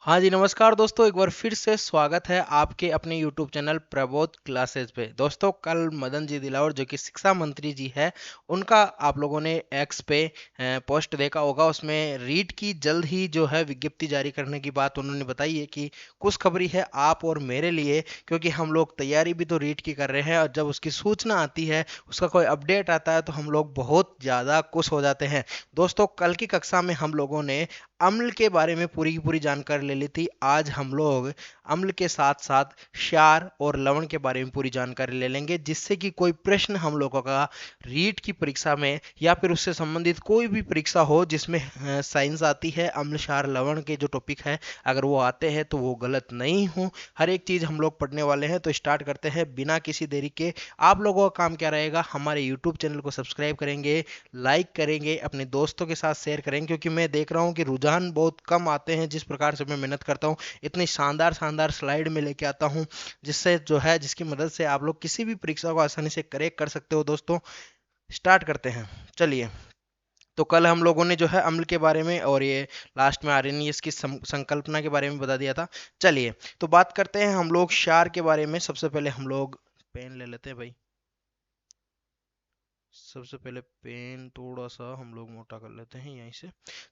हाँ जी, नमस्कार दोस्तों। एक बार फिर से स्वागत है आपके अपने YouTube चैनल प्रबोध क्लासेस पे। दोस्तों, कल मदन जी दिलावर जो कि शिक्षा मंत्री जी है, उनका आप लोगों ने एक्स पे पोस्ट देखा होगा। उसमें रीट की जल्द ही जो है विज्ञप्ति जारी करने की बात उन्होंने बताई है कि खुशखबरी है आप और मेरे लिए, क्योंकि हम लोग तैयारी भी तो रीट की कर रहे हैं और जब उसकी सूचना आती है, उसका कोई अपडेट आता है तो हम लोग बहुत ज़्यादा खुश हो जाते हैं। दोस्तों, कल की कक्षा में हम लोगों ने अम्ल के बारे में पूरी की पूरी जानकारी ले ली थी। आज हम लोग अम्ल के साथ साथ क्षार और लवण के बारे में पूरी जानकारी ले लेंगे, जिससे कि कोई प्रश्न हम लोगों का रीट की परीक्षा में या फिर उससे संबंधित कोई भी परीक्षा हो जिसमें साइंस आती है, अम्ल क्षार लवण के जो टॉपिक है, अगर वो आते हैं तो वो गलत नहीं हो। हर एक चीज़ हम लोग पढ़ने वाले हैं। तो स्टार्ट करते हैं बिना किसी देरी के। आप लोगों का काम क्या रहेगा, हमारे यूट्यूब चैनल को सब्सक्राइब करेंगे, लाइक करेंगे, अपने दोस्तों के साथ शेयर करेंगे, क्योंकि मैं देख रहा हूँ कि रुझान बहुत कम आते हैं। जिस प्रकार से मैं मेहनत करता हूँ, इतनी शानदार शानदार स्लाइड में लेके आता हूँ, जिससे जो है जिसकी मदद से आप लोग किसी भी परीक्षा को आसानी से करेक्ट कर सकते हो। दोस्तों, स्टार्ट करते हैं, चलिए। तो कल हम लोगों ने जो है अम्ल के बारे में और ये लास्ट में आर्यनियस की संकल्पना के बारे में बता दिया था। चलिए, तो बात करते हैं हम लोग क्षार के बारे में। सबसे पहले हम लोग पेन ले लेते हैं भाई। सबसे पहले पेन थोड़ा सा हम लोग मोटा कर लेते हैं यहीं से।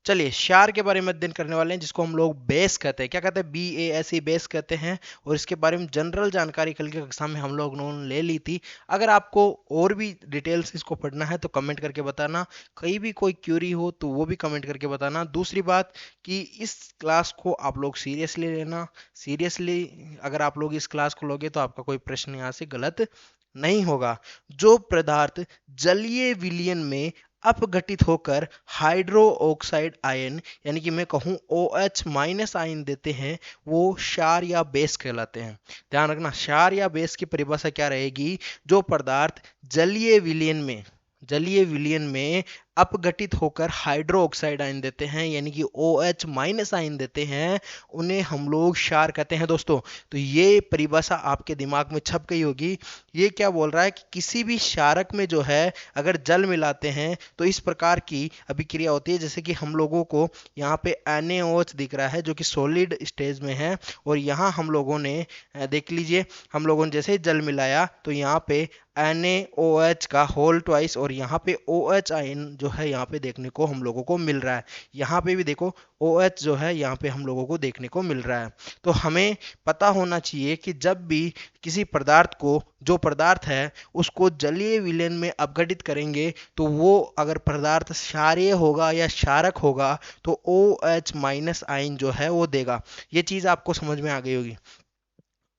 चलिए, क्षार के बारे में अध्ययन करने वाले हैं, जिसको हम लोग बेस कहते हैं। क्या कहते हैं? BASE, बेस कहते हैं। और इसके बारे में जनरल जानकारी कल की कक्षा में हम लोगों ने ले ली थी। अगर आपको और भी डिटेल्स इसको पढ़ना है तो कमेंट करके बताना। कहीं भी कोई क्यूरी हो तो वो भी कमेंट करके बताना। दूसरी बात कि इस क्लास को आप लोग सीरियसली लेना। सीरियसली अगर आप लोग इस क्लास को लोगे तो आपका कोई प्रश्न यहाँ से गलत नहीं होगा। जो पदार्थ जलीय विलयन में अपघटित होकर हाइड्रो ऑक्साइड आयन यानी कि मैं कहूं OH माइनस आयन देते हैं, वो क्षार या बेस कहलाते हैं। ध्यान रखना, क्षार या बेस की परिभाषा क्या रहेगी? जो पदार्थ जलीय विलयन में अपघटित होकर हाइड्रो ऑक्साइड आयन देते हैं यानी कि OH माइनस आयन देते हैं, उन्हें हम लोग क्षार कहते हैं। दोस्तों, तो ये परिभाषा आपके दिमाग में छप गई होगी। ये क्या बोल रहा है कि किसी भी क्षारक में जो है अगर जल मिलाते हैं तो इस प्रकार की अभिक्रिया होती है। जैसे कि हम लोगों को यहाँ पे NaOH दिख रहा है जो कि सॉलिड स्टेज में है, और यहाँ हम लोगों ने देख लीजिए, हम लोगों ने जैसे ही जल मिलाया तो यहाँ पे NaOH का होल ट्वाइस और यहाँ पे OH आयन जो है यहाँ पे देखने को हम लोगों को मिल रहा है। यहाँ पे भी देखो OH जो है यहाँ पे हम लोगों को देखने को मिल रहा है। तो हमें पता होना चाहिए कि जब भी किसी पदार्थ को, जो पदार्थ है उसको जलीय विलयन में अपघटित करेंगे तो वो अगर पदार्थ क्षारीय होगा या क्षारक होगा तो OH माइनस आयन जो है वो देगा। ये चीज आपको समझ में आ गई होगी।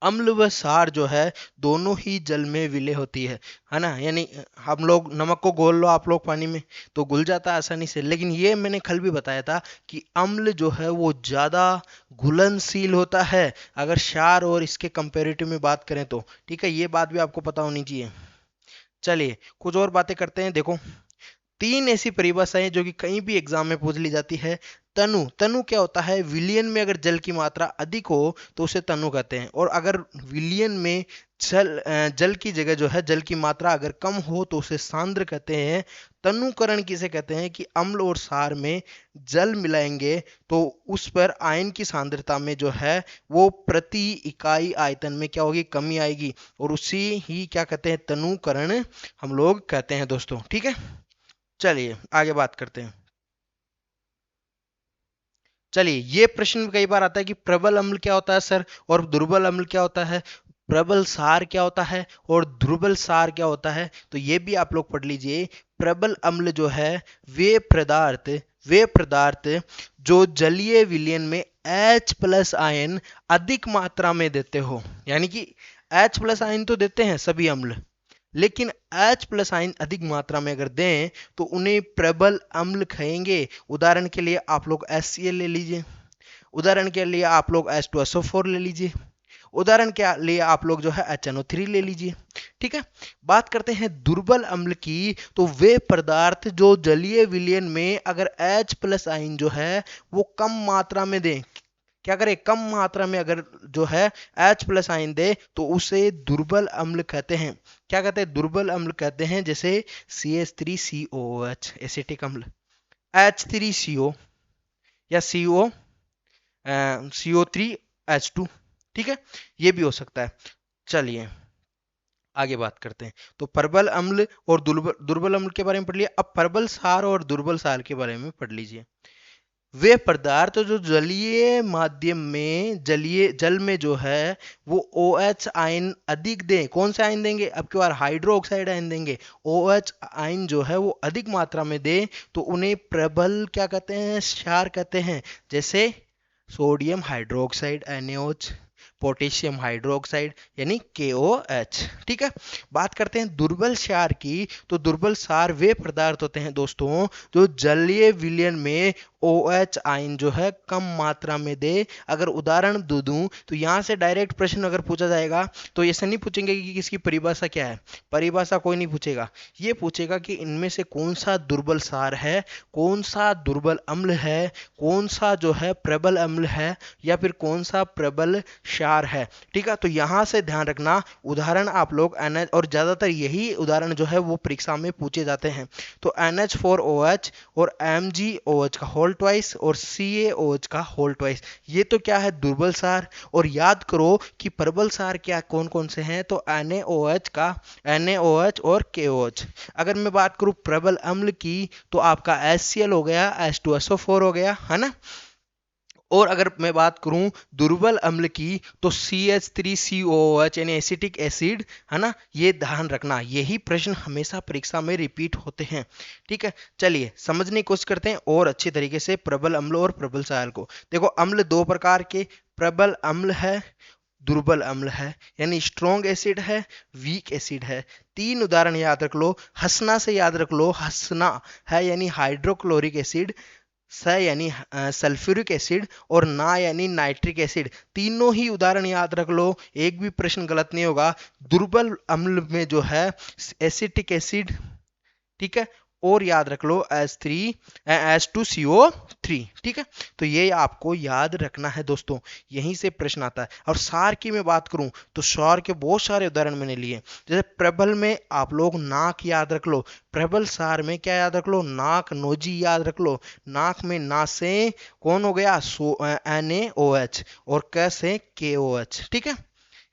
अम्ल व क्षार जो है दोनों ही जल में विलय होती है ना। यानी हम लोग नमक को घोल लो आप लोग पानी में तो घुल जाता है आसानी से, लेकिन ये मैंने कल भी बताया था कि अम्ल जो है वो ज्यादा घुलनशील होता है अगर क्षार और इसके कंपेरेटिव में बात करें तो। ठीक है, ये बात भी आपको पता होनी चाहिए। चलिए, कुछ और बातें करते हैं। देखो, तीन ऐसी परिभाषाएं जो कि कहीं भी एग्जाम में पूछ ली जाती है। तनु, तनु क्या होता है? विलियन में अगर जल की मात्रा अधिक हो तो उसे तनु कहते हैं, और अगर विलियन में जल की जगह जो है जल की मात्रा अगर कम हो तो उसे सांद्र कहते हैं। तनुकरण किसे कहते हैं? कि अम्ल और क्षार में जल मिलाएंगे तो उस पर आयन की सांद्रता में जो है वो प्रति इकाई आयतन में क्या होगी? कमी आएगी, और उसी ही क्या कहते हैं? तनुकरण हम लोग कहते हैं। दोस्तों, ठीक है, चलिए आगे बात करते हैं। चलिए, ये प्रश्न कई बार आता है कि प्रबल अम्ल क्या होता है सर, और दुर्बल अम्ल क्या होता है? प्रबल सार क्या होता है और दुर्बल सार क्या होता है? तो ये भी आप लोग पढ़ लीजिए। प्रबल अम्ल जो है वे पदार्थ जो जलीय विलयन में H प्लस आयन अधिक मात्रा में देते हो। यानी कि H प्लस आयन तो देते हैं सभी अम्ल, लेकिन H प्लस आयन अधिक मात्रा में अगर दें तो उन्हें प्रबल अम्ल कहेंगे। उदाहरण के लिए आप लोग HCl ले लीजिए, उदाहरण के लिए आप लोग H2SO4 ले लीजिए, उदाहरण के लिए आप लोग जो है HNO3 ले लीजिए। ठीक है, बात करते हैं दुर्बल अम्ल की। तो वे पदार्थ जो जलीय विलयन में अगर H प्लस आयन जो है वो कम मात्रा में दें, क्या करें? कम मात्रा में अगर जो है H प्लस आयन दे तो उसे दुर्बल अम्ल कहते हैं। क्या कहते हैं? दुर्बल अम्ल कहते हैं। जैसे CH3COOH एसिटिक अम्ल, H3CO या CO CO3H2, ठीक है, ये भी हो सकता है। चलिए आगे बात करते हैं। तो प्रबल अम्ल और दुर्बल दुर्बल अम्ल के बारे में पढ़ लिया, अब प्रबल सार और दुर्बल सार के बारे में पढ़ लीजिए। वे पदार्थ जो जलीय माध्यम में जलीय जल में जो है वो OH आयन अधिक दें, कौन से आयन देंगे, अब की बार हाइड्रोक्साइड आयन देंगे। OH आयन जो है वो अधिक मात्रा में दे तो उन्हें प्रबल क्या कहते हैं, क्षार कहते हैं। जैसे sodium hydroxide NaOH, potassium hydroxide यानी KOH, ठीक है। बात करते हैं दुर्बल क्षार की, तो दुर्बल क्षार वे पदार्थ होते हैं दोस्तों जो जलीय विलयन में OH आयन जो है कम मात्रा में दे। अगर उदाहरण दूं तो यहां से डायरेक्ट प्रश्न अगर पूछा जाएगा तो ऐसा नहीं पूछेंगे कि किसकी परिभाषा क्या है, परिभाषा कोई नहीं पूछेगा, ये पूछेगा कि इनमें से कौन सा दुर्बल क्षार है, कौन सा दुर्बल अम्ल है, कौन सा जो है प्रबल अम्ल है, या फिर कौन सा प्रबल क्षार है, ठीक है। तो यहां से ध्यान रखना उदाहरण आप लोग NH, और ज्यादातर यही उदाहरण जो है वो परीक्षा में पूछे जाते हैं। तो NH4OH और MgOH का होल ट्वाइस और CaOH का होल ट्वाइस, ये तो क्या है दुर्बल क्षार। और याद करो कि प्रबल क्षार क्या कौन कौन से हैं, तो NaOH और KOH। अगर मैं बात करूं प्रबल अम्ल की तो आपका HCl हो गया, H2SO4 हो गया, है ना। और अगर मैं बात करूं दुर्बल अम्ल की तो CH3COOH यानी एसिटिक एसिड, है ना। ये ध्यान रखना, यही प्रश्न हमेशा परीक्षा में रिपीट होते हैं, ठीक है। चलिए समझने की कोशिश करते हैं और अच्छी तरीके से प्रबल अम्ल और प्रबल क्षार को। देखो अम्ल दो प्रकार के, प्रबल अम्ल है, दुर्बल अम्ल है, यानी स्ट्रॉन्ग एसिड है, वीक एसिड है। तीन उदाहरण याद रख लो, हंसना से याद रख लो, हंसना है यानी हाइड्रोक्लोरिक एसिड, स यानी सल्फ्यूरिक एसिड, और ना यानी नाइट्रिक एसिड। तीनों ही उदाहरण याद रख लो, एक भी प्रश्न गलत नहीं होगा। दुर्बल अम्ल में जो है एसिटिक एसिड, ठीक है, और याद रख लो H2CO3, ठीक है। तो ये आपको याद रखना है दोस्तों, यहीं से प्रश्न आता है। और सार की मैं बात करूं तो सार के बहुत सारे उदाहरण मैंने लिए। जैसे प्रबल में आप लोग नाक याद रख लो, प्रबल सार में क्या याद रख लो, नाक, नोजी याद रख लो। नाक में ना से कौन हो गया, NaOH, और क से KOH, ठीक है,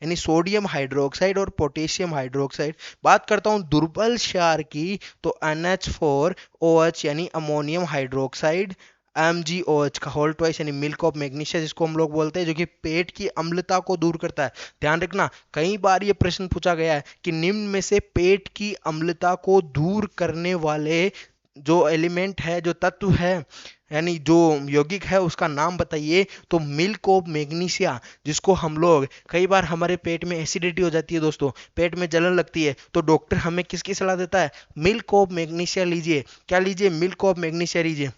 यानी सोडियम हाइड्रोक्साइड और पोटेशियम हाइड्रोक्साइड। बात करता हूं दुर्बल क्षार की तो NH4OH यानी अमोनियम हाइड्रोक्साइड, MgOH का होल ट्वाइस यानी मिल्क ऑफ मैग्नीशिया जिसको हम लोग बोलते हैं, जो कि पेट की अम्लता को दूर करता है। ध्यान रखना कई बार ये प्रश्न पूछा गया है कि निम्न में से पेट की अम्लता को दूर करने वाले जो एलिमेंट है, जो तत्व है, यानी जो यौगिक है, उसका नाम बताइए। तो मिल्क ऑफ मैग्नीशिया, जिसको हम लोग कई बार हमारे पेट में एसिडिटी हो जाती है दोस्तों, पेट में जलन लगती है, तो डॉक्टर हमें किसकी सलाह देता है, मिल्क ऑफ मैग्नीशिया लीजिए। क्या लीजिए, मिल्क ऑफ मैग्नीशिया लीजिए।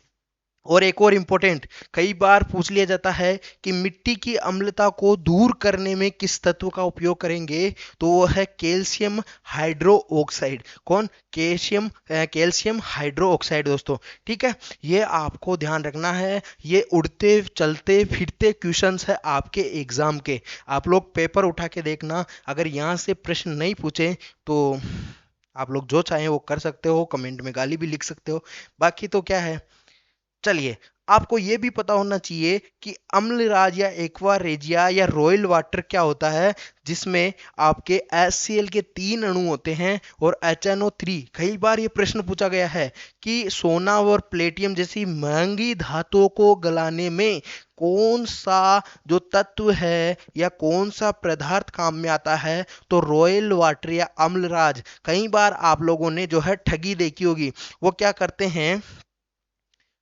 और एक और इंपॉर्टेंट, कई बार पूछ लिया जाता है कि मिट्टी की अम्लता को दूर करने में किस तत्व का उपयोग करेंगे, तो वो है कैल्शियम हाइड्रो ऑक्साइड। कौन, कैल्शियम हाइड्रो ऑक्साइड दोस्तों, ठीक है। ये आपको ध्यान रखना है, ये उड़ते चलते फिरते क्वेश्चंस है आपके एग्जाम के। आप लोग पेपर उठा के देखना, अगर यहाँ से प्रश्न नहीं पूछे तो आप लोग जो चाहें वो कर सकते हो, कमेंट में गाली भी लिख सकते हो, बाकी तो क्या है। चलिए आपको यह भी पता होना चाहिए कि अम्लराज या एक्वा रेजिया या रॉयल वाटर क्या होता है, जिसमें आपके HCl के 3 अणु होते हैं और HNO3। कई बार ये प्रश्न पूछा गया है कि सोना और प्लेटियम जैसी महंगी धातुओं को गलाने में कौन सा जो तत्व है या कौन सा पदार्थ काम में आता है, तो रॉयल वाटर या अम्लराज। कई बार आप लोगों ने जो है ठगी देखी होगी, वो क्या करते हैं,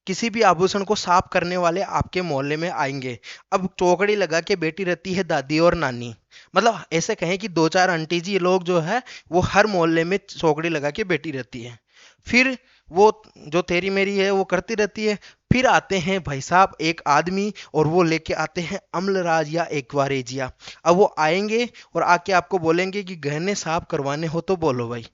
किसी भी आभूषण को साफ करने वाले आपके मोहल्ले में आएंगे। अब चौकड़ी लगा के बैठी रहती है दादी और नानी, मतलब ऐसे कहें कि 2-4 आंटी जी लोग जो है वो हर मोहल्ले में चौकड़ी लगा के बैठी रहती है। फिर वो जो तेरी मेरी है वो करती रहती है। फिर आते हैं भाई साहब एक आदमी और वो लेके आते हैं अम्लराज या एक्वारेजिया। अब वो आएंगे और आके आपको बोलेंगे कि गहने साफ करवाने हो तो बोलो भाई।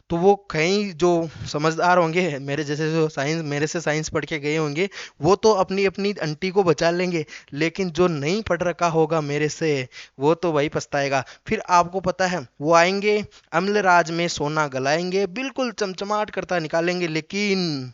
तो वो कई जो समझदार होंगे मेरे जैसे, जो साइंस मेरे से साइंस पढ़ के गए होंगे, वो तो अपनी अपनी आंटी को बचा लेंगे, लेकिन जो नहीं पढ़ रखा होगा मेरे से, वो तो वही पछताएगा। फिर आपको पता है वो आएंगे अम्लराज में सोना गलाएंगे, बिल्कुल चमचमाट करता निकालेंगे, लेकिन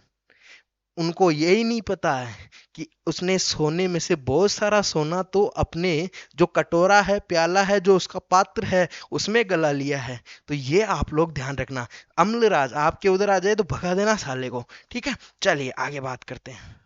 उनको यही नहीं पता है कि उसने सोने में से बहुत सारा सोना तो अपने जो कटोरा है, प्याला है, जो उसका पात्र है, उसमें गला लिया है। तो ये आप लोग ध्यान रखना। अम्लराज आपके उधर आ जाए तो भगा देना साले को, ठीक है। चलिए आगे बात करते हैं।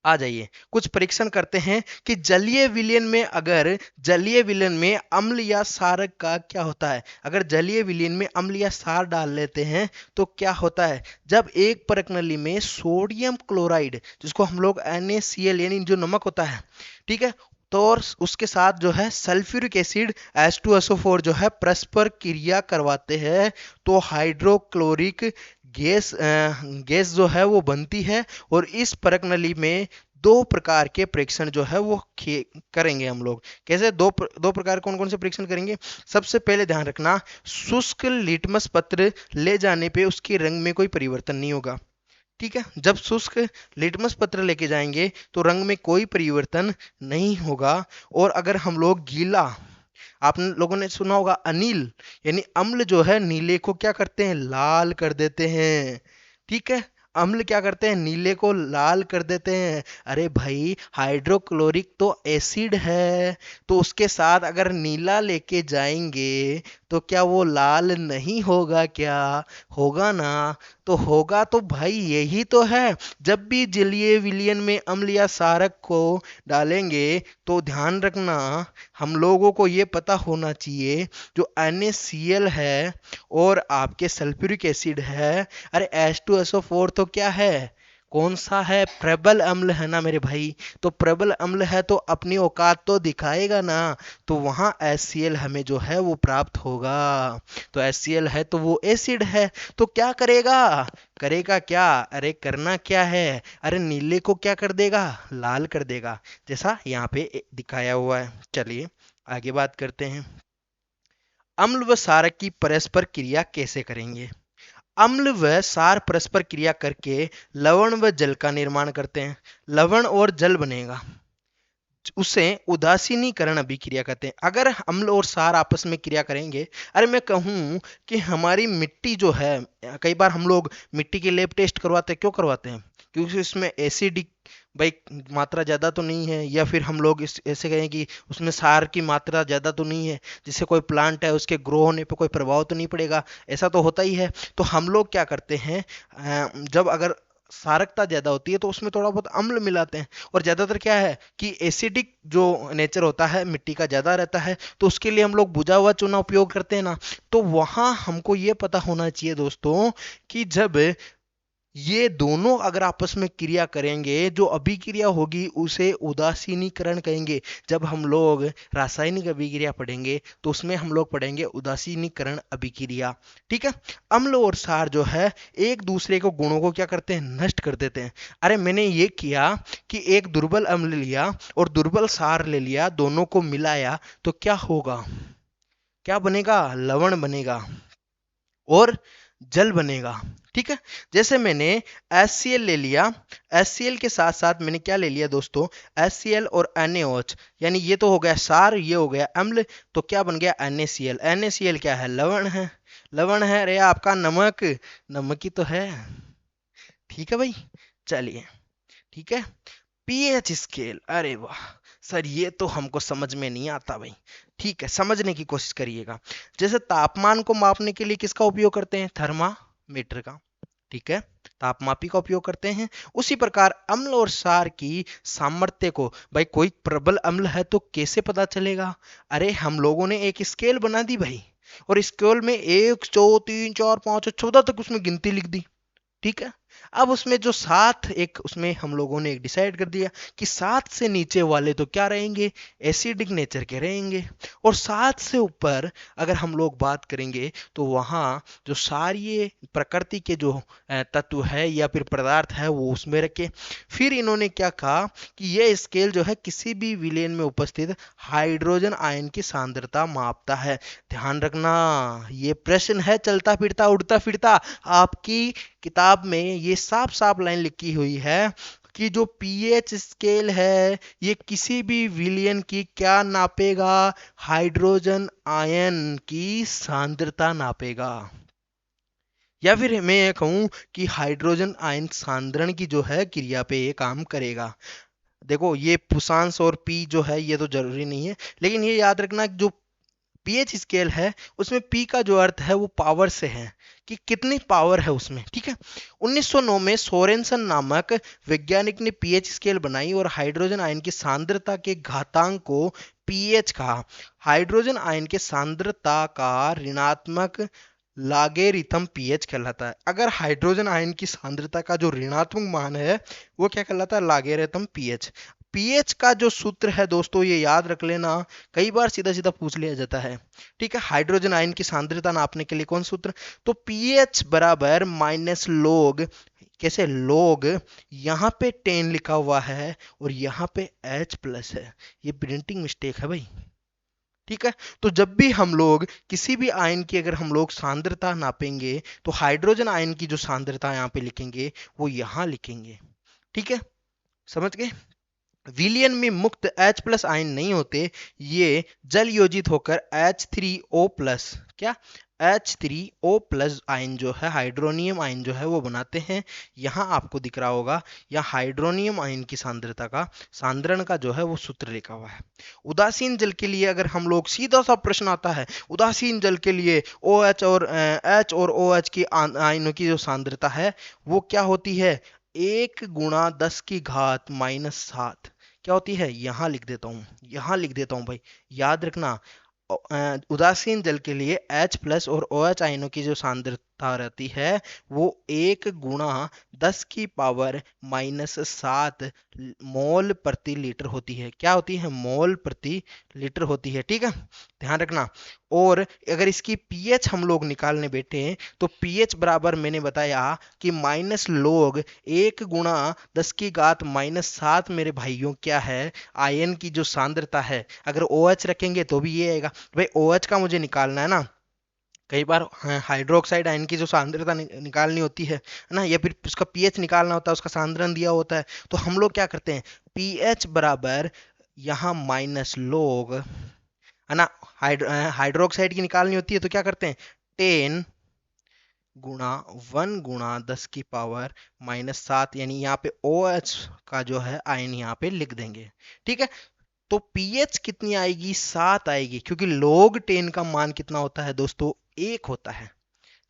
आ जाइए, कुछ परीक्षण करते हैं कि जलीय विलयन में, अगर जलीय विलयन में अम्ल या क्षारक का क्या होता है। अगर जलीय विलयन में अम्ल या क्षार डाल लेते हैं तो क्या होता है। जब एक परक नली में सोडियम क्लोराइड, जिसको हम लोग NaCl यानी जो नमक होता है, ठीक है, तो और उसके साथ जो है सल्फ्यूरिक एसिड H2SO4 जो है परस्पर क्रिया करवाते हैं, तो हाइड्रोक्लोरिक गैस जो है वो बनती है। और इस परक नली में दो प्रकार के परीक्षण जो है वो करेंगे हम लोग। कैसे? दो प्रकार कौन कौन से परीक्षण करेंगे? सबसे पहले ध्यान रखना, शुष्क लिटमस पत्र ले जाने पे उसके रंग में कोई परिवर्तन नहीं होगा, ठीक है। जब शुष्क लिटमस पत्र लेके जाएंगे तो रंग में कोई परिवर्तन नहीं होगा। और अगर हम लोग गीला, आप लोगों ने सुना होगा अनिल यानी अम्ल जो है नीले को क्या करते हैं, लाल कर देते हैं, ठीक है। अम्ल क्या करते हैं, नीले को लाल कर देते हैं। अरे भाई, हाइड्रोक्लोरिक तो एसिड है, तो उसके साथ अगर नीला लेके जाएंगे तो क्या वो लाल नहीं होगा? क्या होगा ना? तो होगा। तो भाई यही तो है, जब भी जलीय विलयन में अम्ल या क्षारक को डालेंगे तो ध्यान रखना, हम लोगों को ये पता होना चाहिए जो NaCl है और आपके सल्फ्यूरिक एसिड है, अरे H2SO4 तो क्या है, कौन सा है, प्रबल अम्ल है ना मेरे भाई। तो प्रबल अम्ल है तो अपनी औकात तो दिखाएगा ना, तो वहां HCl हमें जो है वो प्राप्त होगा। तो HCl है तो वो एसिड है, तो क्या करेगा, करेगा क्या, अरे करना क्या है, अरे नीले को क्या कर देगा, लाल कर देगा, जैसा यहाँ पे दिखाया हुआ है। चलिए आगे बात करते हैं। अम्ल व क्षारक की परस्पर क्रिया कैसे करेंगे। अम्ल व क्षार परस्पर क्रिया करके लवण व जल का निर्माण करते हैं। लवण और जल बनेगा, उसे उदासीनीकरण अभिक्रिया कहते हैं। अगर अम्ल और क्षार आपस में क्रिया करेंगे, अरे मैं कहूं कि हमारी मिट्टी जो है, कई बार हम लोग मिट्टी की लैब टेस्ट करवाते हैं, क्यों करवाते हैं, क्योंकि इसमें एसिडिक भाई मात्रा ज्यादा तो नहीं है, या फिर हम लोग इस ऐसे कहें कि उसमें क्षार की मात्रा ज्यादा तो नहीं है, जिससे कोई प्लांट है उसके ग्रो होने पे कोई प्रभाव तो नहीं पड़ेगा। ऐसा तो होता ही है। तो हम लोग क्या करते हैं, जब अगर क्षारकता ज्यादा होती है तो उसमें थोड़ा बहुत अम्ल मिलाते हैं। और ज्यादातर क्या है कि एसिडिक जो नेचर होता है मिट्टी का ज्यादा रहता है, तो उसके लिए हम लोग बुझा हुआ चूना उपयोग करते हैं ना। तो वहां हमको ये पता होना चाहिए दोस्तों कि जब ये दोनों अगर आपस में क्रिया करेंगे, जो अभिक्रिया होगी उसे उदासीनीकरण कहेंगे। जब हम लोग रासायनिक अभिक्रिया पढ़ेंगे तो उसमें हम लोग पढ़ेंगे उदासीनीकरण अभिक्रिया, ठीक है। अम्ल और क्षार जो है एक दूसरे को गुणों को क्या करते हैं, नष्ट कर देते हैं। अरे मैंने ये किया कि एक दुर्बल अम्ल लिया और दुर्बल क्षार ले लिया, दोनों को मिलाया, तो क्या होगा, क्या बनेगा, लवण बनेगा और जल बनेगा, ठीक है। जैसे मैंने HCl ले लिया, HCl के साथ साथ मैंने क्या ले लिया दोस्तों, HCl और NaOH, यानी ये तो हो गया क्षार, ये हो गया अम्ल, तो क्या बन गया NaCl। NaCl क्या है, लवण है, लवण है, अरे आपका नमक, नमक ही तो है, ठीक है भाई। चलिए ठीक है। पीएच स्केल, अरे वाह सर, ये तो हमको समझ में नहीं आता भाई। ठीक है, समझने की कोशिश करिएगा। जैसे तापमान को मापने के लिए किसका उपयोग करते हैं, थर्मामीटर का, ठीक है, तापमापी का उपयोग करते हैं। उसी प्रकार अम्ल और क्षार की सामर्थ्य को, भाई कोई प्रबल अम्ल है तो कैसे पता चलेगा, अरे हम लोगों ने एक स्केल बना दी भाई, और स्केल में 1 2 3 4 5 14 तक उसमें गिनती लिख दी, ठीक है। अब उसमें जो सात, एक उसमें हम लोगों ने एक डिसाइड कर दिया कि 7 से नीचे वाले तो क्या रहेंगे, एसिडिक नेचर के रहेंगे। और 7 से ऊपर अगर हम लोग बात करेंगे तो वहाँ जो सारी प्रकृति के जो तत्व है या फिर पदार्थ है वो उसमें रखे। फिर इन्होंने क्या कहा कि ये स्केल जो है किसी भी विलयन में उपस्थित हाइड्रोजन आयन की सांद्रता मापता है। ध्यान रखना, ये प्रश्न है चलता फिरता उड़ता फिरता, आपकी किताब में ये साफ साफ लाइन लिखी हुई है कि जो पीएच स्केल है ये किसी भी विलयन की क्या नापेगा, हाइड्रोजन आयन की सांद्रता नापेगा। या फिर मैं ये कहूं कि हाइड्रोजन आयन सांद्रण की जो है क्रिया पे ये काम करेगा। देखो ये पुसांस और पी जो है ये तो जरूरी नहीं है, लेकिन ये याद रखना कि जो पीएच स्केल है उसमें पी का जो अर्थ है वो पावर से है, कि कितनी पावर है उसमें, ठीक है। 1909 में सोरेनसन नामक वैज्ञानिक ने पीएच स्केल बनाई और हाइड्रोजन आयन की सांद्रता के घातांक को पीएच कहा। हाइड्रोजन आयन के सांद्रता का ऋणात्मक लागेरिथम पीएच कहलाता है। अगर हाइड्रोजन आयन की सांद्रता का जो ऋणात्मक मान है वो क्या कहलाता है, लागेरिथम पीएच। पीएच का जो सूत्र है दोस्तों ये याद रख लेना, कई बार सीधा सीधा पूछ लिया जाता है, ठीक है। हाइड्रोजन आयन की सांद्रता नापने के लिए कौन सूत्र, तो पीएच बराबर माइनस लोग, कैसे लोग, यहाँ पे 10 लिखा हुआ है और यहाँ पे H प्लस है, ये प्रिंटिंग मिस्टेक है भाई, ठीक है। तो जब भी हम लोग किसी भी आयन की अगर हम लोग सांद्रता नापेंगे तो हाइड्रोजन आयन की जो सांद्रता यहाँ पे लिखेंगे वो यहाँ लिखेंगे, ठीक है, समझ गए। विलयन में मुक्त H प्लस आयन नहीं होते, ये जल योजित होकर H3O प्लस, क्या, H3O प्लस आयन जो है, हाइड्रोनियम आयन जो है वो बनाते हैं। यहाँ आपको दिख रहा होगा, यहाँ हाइड्रोनियम आयन की सांद्रता का, सांद्रण का जो है वो सूत्र लिखा हुआ है। उदासीन जल के लिए अगर हम लोग, सीधा सा प्रश्न आता है, उदासीन जल के लिए OH और H और OH की आयनों की जो सांद्रता है वो क्या होती है, 1 × 10⁻⁻⁷ क्या होती है, यहां लिख देता हूं, यहां लिख देता हूं भाई, याद रखना। उदासीन जल के लिए H प्लस और OH आयनों की जो सांद्रता रहती है वो 1 × 10⁻⁻⁷ मोल प्रति लीटर होती है। क्या होती है, मोल प्रति लीटर होती है, ठीक है, ध्यान रखना। और अगर इसकी पीएच हम लोग निकालने बैठे तो पीएच बराबर मैंने बताया कि माइनस लोग 1 × 10⁻⁻⁷ मेरे भाइयों क्या है, आयन की जो सांद्रता है। अगर OH रखेंगे तो भी ये आएगा भाई, OH का मुझे निकालना है ना, कई बार हाइड्रोक्साइड आयन की जो सांद्रता निकालनी होती है ना, या फिर उसका पीएच निकालना होता है, उसका सांद्रण दिया होता है, तो हम लोग क्या करते हैं, पीएच बराबर यहाँ माइनस लोग, है ना, हाइड्रोक्साइड की निकालनी होती है तो क्या करते हैं, 10 गुणा 1 × 10⁻⁷, यानी यहाँ पे OH का जो है आयन यहाँ पे लिख देंगे, ठीक है। तो पीएच कितनी आएगी, 7 आएगी, क्योंकि log 10 का मान कितना होता है दोस्तों, 1 होता है,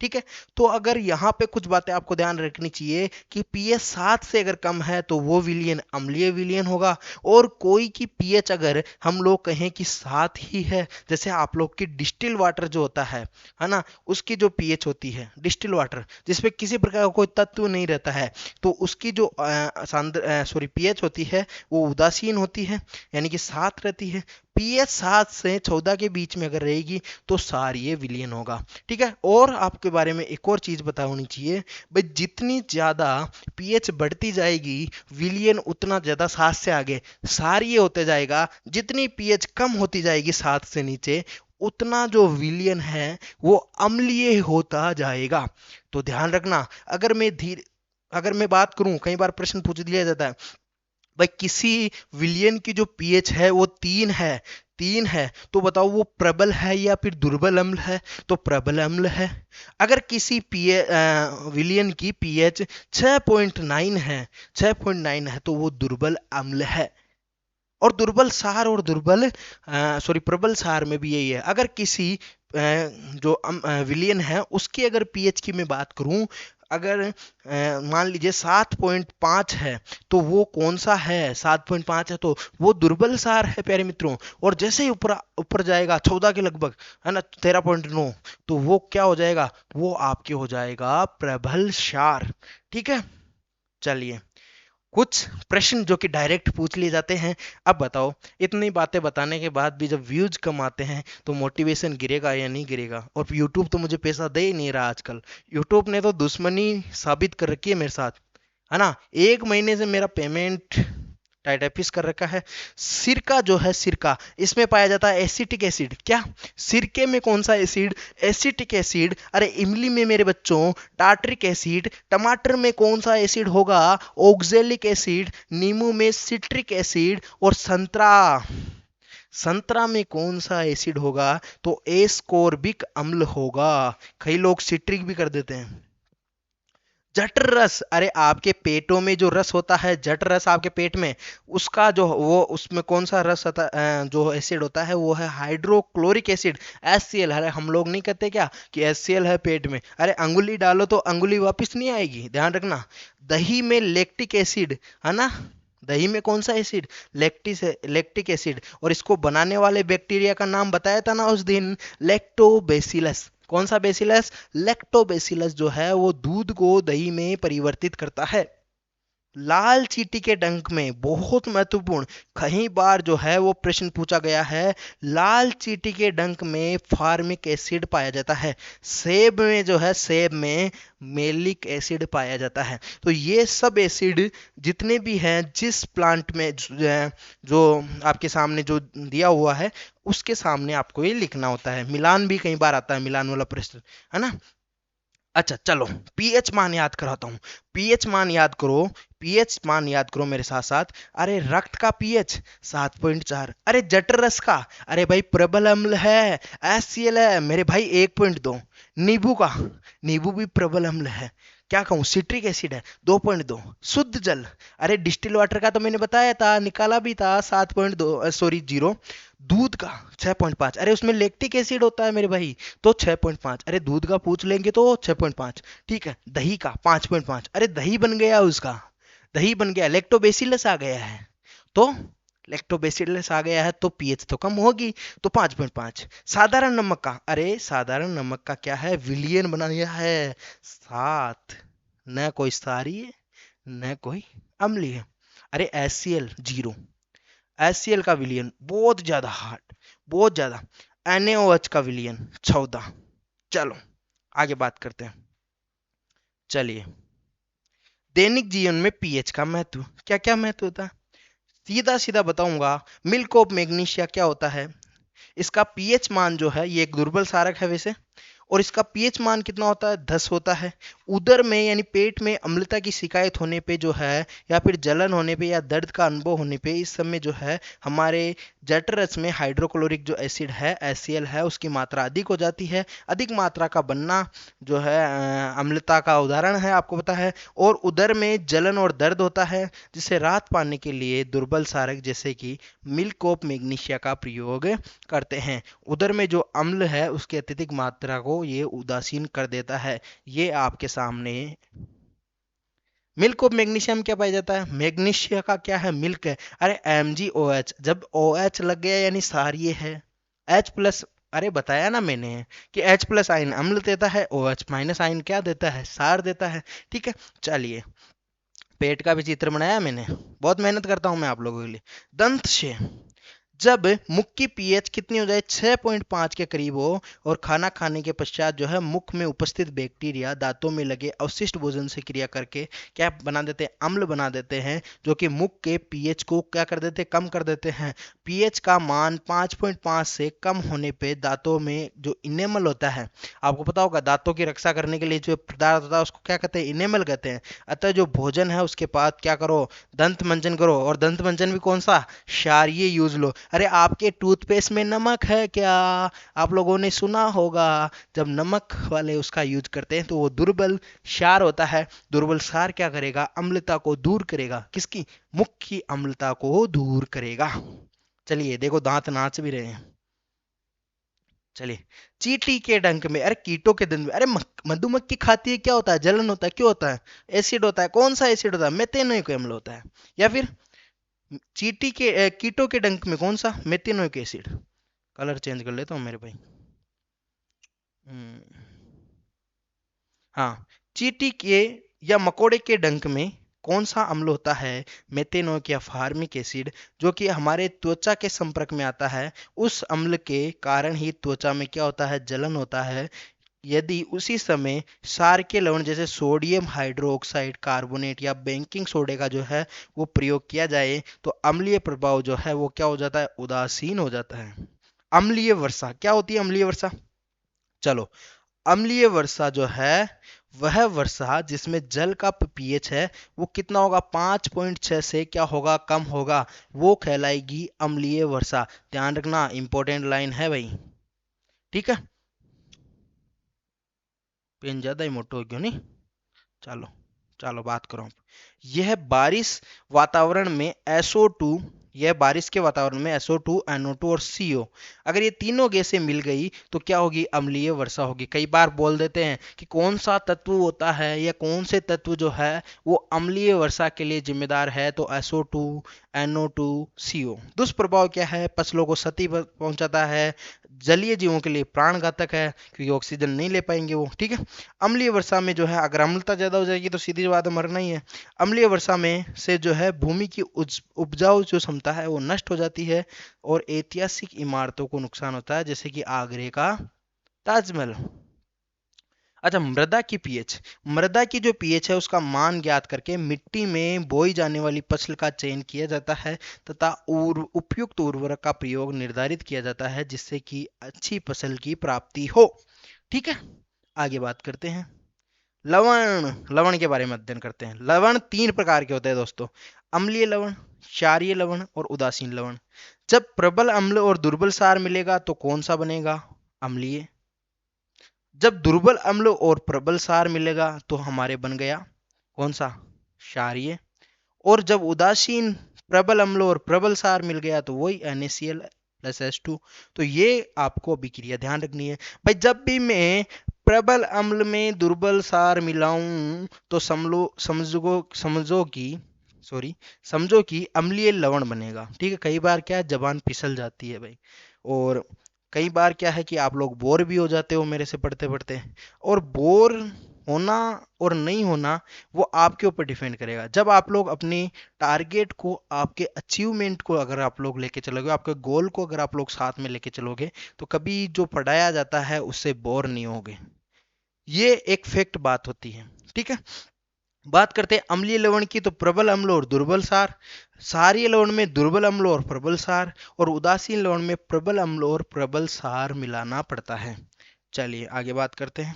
ठीक है। तो अगर यहाँ पे कुछ बातें आपको ध्यान रखनी चाहिए कि पीएच 7 से अगर कम है तो वो विलयन अम्लीय विलयन होगा, और कोई की पीएच अगर हम लोग कहें कि 7 ही है, जैसे आप लोग की डिस्टिल वाटर जो होता है ना, उसकी जो पीएच होती है डिस्टिल वाटर जिसपे किसी प्रकार का कोई तत्व नहीं रहता है, तो उसकी जो पीएच होती है वो उदासीन होती है, यानी कि 7 रहती है। पीएच 7 से 14 के बीच में अगर रहेगी तो सारी विलयन होगा, ठीक है। और आपके बारे में एक और चीज पता होनी चाहिए भाई, जितनी ज्यादा पीएच बढ़ती जाएगी विलयन उतना ज्यादा 7 से आगे सारी होते जाएगा, जितनी पीएच कम होती जाएगी 7 से नीचे उतना जो विलयन है वो अम्लीय होता जाएगा। तो ध्यान रखना, अगर मैं बात करूं, कई बार प्रश्न पूछ दिया जाता है भाई किसी विलयन की जो पीएच है वो 3 है तो बताओ वो प्रबल है या फिर दुर्बल अम्ल है, तो प्रबल अम्ल है। अगर किसी विलयन की पीएच 6.9 है तो वो दुर्बल अम्ल है। और दुर्बल सार और प्रबल सार में भी यही है। अगर किसी जो विलयन है उसकी अगर पीएच की मैं बात करूं, अगर मान लीजिए 7.5 है तो वो कौन सा है, 7.5 है तो वो दुर्बल सार है प्यारे मित्रों। और जैसे ही ऊपर ऊपर जाएगा 14 के लगभग, है ना, 13.9, तो वो क्या हो जाएगा, वो आपके हो जाएगा प्रबल सार, ठीक है। चलिए, कुछ प्रश्न जो कि डायरेक्ट पूछ लिए जाते हैं। अब बताओ, इतनी बातें बताने के बाद भी जब व्यूज कम आते हैं तो मोटिवेशन गिरेगा या नहीं गिरेगा। और यूट्यूब तो मुझे पैसा दे ही नहीं रहा आजकल, यूट्यूब ने तो दुश्मनी साबित कर रखी है मेरे साथ, है ना। 1 महीने से मेरा पेमेंट टाइटेपिस कर रखा है। सिरका जो है, सिरका, इसमें पाया जाता है एसिटिक एसिड। क्या, सिरके में कौन सा एसिड, एसिटिक एसिड। अरे इमली में मेरे बच्चों टार्ट्रिक एसिड। टमाटर में कौन सा एसिड होगा, ऑक्जेलिक एसिड। नींबू में सिट्रिक एसिड। और संतरा में कौन सा एसिड होगा, तो एस्कोर्बिक अम्ल होगा। कई लोग सिट्रिक भी कर देते हैं, जठर रस, अरे आपके पेटों में जो रस होता है, जठर रस आपके पेट में, उसका जो वो उसमें कौन सा रस होता जो एसिड होता है वो है हाइड्रोक्लोरिक एसिड, HCl। अरे हम लोग नहीं कहते क्या कि HCl है पेट में, अरे अंगुली डालो तो अंगुली वापस नहीं आएगी, ध्यान रखना। दही में लैक्टिक एसिड है ना, दही में कौन सा एसिड, लैक्टिक एसिड, और इसको बनाने वाले बैक्टीरिया का नाम बताया था ना उस दिन, लैक्टोबैसिलस। कौन सा बेसिलस, लैक्टोबैसिलस जो है वो दूध को दही में परिवर्तित करता है। लाल चींटी के डंक में, बहुत महत्वपूर्ण, कई बार जो है वो प्रश्न पूछा गया है, लाल चींटी के डंक में फार्मिक एसिड पाया जाता है। सेब में जो है, सेब में मेलिक एसिड पाया जाता है। तो ये सब एसिड जितने भी हैं जिस प्लांट में जो आपके सामने जो दिया हुआ है उसके सामने आपको ये लिखना होता है। मिलान भी कई बार आता है, मिलान वाला प्रश्न, है ना। अच्छा चलो, पीएच मान याद कराता हूं, पीएच मान याद करो, पीएच मान याद करो मेरे साथ साथ। अरे रक्त का पीएच 7.4, अरे जठर रस का, अरे भाई प्रबल अम्ल है, HCl है मेरे भाई 1.2, नींबू का, नींबू भी प्रबल अम्ल है, क्या कहूं सिट्रिक एसिड है 2.2, शुद्ध जल, अरे डिस्टिल वाटर का तो मैंने बताया था, निकाला भी था 7.2 सॉरी 0, दूध का 6.5, अरे उसमें लैक्टिक एसिड होता है मेरे भाई तो 6.5, अरे दूध का पूछ लेंगे तो 6.5, ठीक है। दही का 5.5, अरे दही बन गया उसका, दही बन गया, लैक्टोबैसिलस आ गया है तो, लैक्टोबैसिलस आ गया है तो पीएच तो कम होगी, तो 5.5। साधारण नमक का, अरे साधारण नमक का क्या है, विलियन बना दिया है 7, न कोई क्षारीय न कोई अम्लीय। अरे HCl 0, HCl का विलियन बहुत ज्यादा हार्ड, बहुत ज्यादा। NaOH का विलियन 14। चलो आगे बात करते हैं, चलिए। दैनिक जीवन में पीएच का महत्व, क्या क्या महत्व होता है, सीधा सीधा बताऊंगा। मिल्क ऑफ मैग्नीशिया क्या होता है, इसका पीएच मान जो है, ये एक दुर्बल क्षारक है वैसे, और इसका पीएच मान कितना होता है, 10 होता है। उदर में यानी पेट में अम्लता की शिकायत होने पे जो है, या फिर जलन होने पे या दर्द का अनुभव होने पे, इस समय जो है हमारे जठर रस में हाइड्रोक्लोरिक जो एसिड है, HCl है, उसकी मात्रा अधिक हो जाती है। अधिक मात्रा का बनना जो है अम्लता का उदाहरण है, आपको पता है। और उदर में जलन और दर्द होता है, जिससे राहत पाने के लिए दुर्बल क्षारक जैसे कि मिल्क ऑफ मैग्नीशिया का प्रयोग करते हैं। उदर में जो अम्ल है उसकी अत्यधिक मात्रा को ये उदासीन कर देता है। ये आपके सामने मिल्क ऑफ मैग्नीशियम क्या पाया जाता है, मैग्नीशिया का क्या है, मिल्क है। अरे MgOH, जब OH लग गया यानी क्षारीय है। H प्लस, अरे बताया ना मैंने कि H प्लस आयन अम्ल देता है, OH माइनस आयन क्या देता है, क्षार देता है, ठीक है। चलिए, पेट का भी चित्र बनाया मैंने, बहुत मेहनत करता हूं मैं आप लोगों के लिए। दंत से, जब मुख की पीएच कितनी हो जाए, 6.5 के करीब हो, और खाना खाने के पश्चात जो है मुख में उपस्थित बैक्टीरिया दांतों में लगे अवशिष्ट भोजन से क्रिया करके क्या बना देते हैं, अम्ल बना देते हैं, जो कि मुख के पीएच को क्या कर देते हैं, कम कर देते हैं। पीएच का मान 5.5 से कम होने पे दांतों में जो इनेमल होता है, आपको पता होगा दांतों की रक्षा करने के लिए जो पदार्थ होता है उसको क्या कहते हैं, इनेमल कहते हैं। अतः जो भोजन है उसके बाद क्या करो, दंत मंजन करो, और दंत मंजन भी कौन सा, क्षारीय यूज लो। अरे आपके टूथपेस्ट में नमक है क्या, आप लोगों ने सुना होगा, जब नमक वाले उसका यूज करते हैं तो वो दुर्बल क्षार होता है। दुर्बल क्षार क्या करेगा, अम्लता को दूर करेगा, किसकी, मुख की अम्लता को दूर करेगा। चलिए देखो दांत नाच भी रहे हैं। चलिए, चींटी के डंक में, अरे कीटों के दंत में, अरे मधुमक्खी खाती है क्या होता है, जलन होता है, क्यों होता है, एसिड होता है, कौन सा एसिड होता है, मेथेनोइक अम्ल होता है। या फिर चींटी के कीटों के डंक में कौन सा, मेथेनोइक एसिड। कलर चेंज कर लेता हूँ मेरे भाई। हम्म, हाँ, चींटी के या मकोड़े के डंक में कौन सा अम्ल होता है, मेथेनोइक या फार्मिक एसिड, जो कि हमारे त्वचा के संपर्क में आता है। उस अम्ल के कारण ही त्वचा में क्या होता है, जलन होता है। यदि उसी समय क्षार के लवण जैसे सोडियम हाइड्रोक्साइड कार्बोनेट या बेकिंग सोडे का जो है वो प्रयोग किया जाए तो अम्लीय प्रभाव जो है वो क्या हो जाता है, उदासीन हो जाता है। अम्लीय वर्षा क्या होती है, अम्लीय वर्षा, चलो। अम्लीय वर्षा जो है वह वर्षा जिसमें जल का पीएच है वो कितना होगा, 5.6 से क्या होगा, कम होगा, वो कहलाएगी अम्लीय वर्षा। ध्यान रखना, इंपॉर्टेंट लाइन है भाई, ठीक है। पेन ज्यादा ही मोटो हो गयो नहीं, चलो। चलो बात करो। यह बारिश वातावरण में SO2, यह बारिश के वातावरण में SO2, NO2 और CO, अगर ये तीनों गैसें मिल गई तो क्या होगी? अम्लीय वर्षा होगी। कई बार बोल देते हैं कि कौन सा तत्व होता है या कौन से तत्व जो है वो अम्लीय वर्षा के लिए जिम्मेदार है, तो SO2, NO2, CO। दुष्प्रभाव क्या है? फसलों को क्षति पहुंचाता है, जलीय जीवों के लिए प्राण घातक है क्योंकि ऑक्सीजन नहीं ले पाएंगे वो, ठीक है। अम्लीय वर्षा में जो है अगर अम्लता ज्यादा हो जाएगी तो सीधी बात है मरना ही है। अम्लीय वर्षा में से जो है भूमि की उपजाऊ जो क्षमता है वो नष्ट हो जाती है और ऐतिहासिक इमारतों को नुकसान होता है, जैसे कि आगरे का ताजमहल। अच्छा, मृदा की पीएच। मृदा की जो पीएच है उसका मान ज्ञात करके मिट्टी में बोई जाने वाली फसल का चयन किया जाता है तथा उपयुक्त उर्वरक का प्रयोग निर्धारित किया जाता है जिससे कि अच्छी फसल की प्राप्ति हो, ठीक है। आगे बात करते हैं लवण। लवण के बारे में अध्ययन करते हैं। लवण तीन प्रकार के होते हैं दोस्तों, अम्लीय लवण, क्षारीय लवण और उदासीन लवण। जब प्रबल अम्ल और दुर्बल सार मिलेगा तो कौन सा बनेगा? अम्लीय। जब दुर्बल अम्ल और प्रबल सार मिलेगा तो हमारे बन गया कौन सा? क्षारीय। और जब उदासीन प्रबल अम्ल और प्रबल सार मिल गया तो वही NaCl+H2। तो ये आपको अभिक्रिया ध्यान रखनी है भाई। जब भी मैं प्रबल अम्ल में दुर्बल सार मिलाऊं तो समझो कि अम्लीय लवण बनेगा, ठीक है। कई बार क्या है, जबान फिसल जाती है भाई, और कई बार क्या है कि आप लोग बोर भी हो जाते हो मेरे से पढ़ते पढ़ते, और बोर होना और नहीं होना वो आपके ऊपर डिपेंड करेगा। जब आप लोग अपनी टारगेट को, आपके अचीवमेंट को अगर आप लोग लेके चलोगे, आपके गोल को अगर आप लोग साथ में लेके चलोगे तो कभी जो पढ़ाया जाता है उससे बोर नहीं होगे। ये एक फैक्ट बात होती है, ठीक है। बात करते हैं अम्लीय लवण की, तो प्रबल अम्ल और दुर्बल सार। क्षारीय लवण में दुर्बल अम्ल और प्रबल सार, और उदासीन लवण में प्रबल अम्ल और प्रबल सार मिलाना पड़ता है। चलिए आगे बात करते हैं।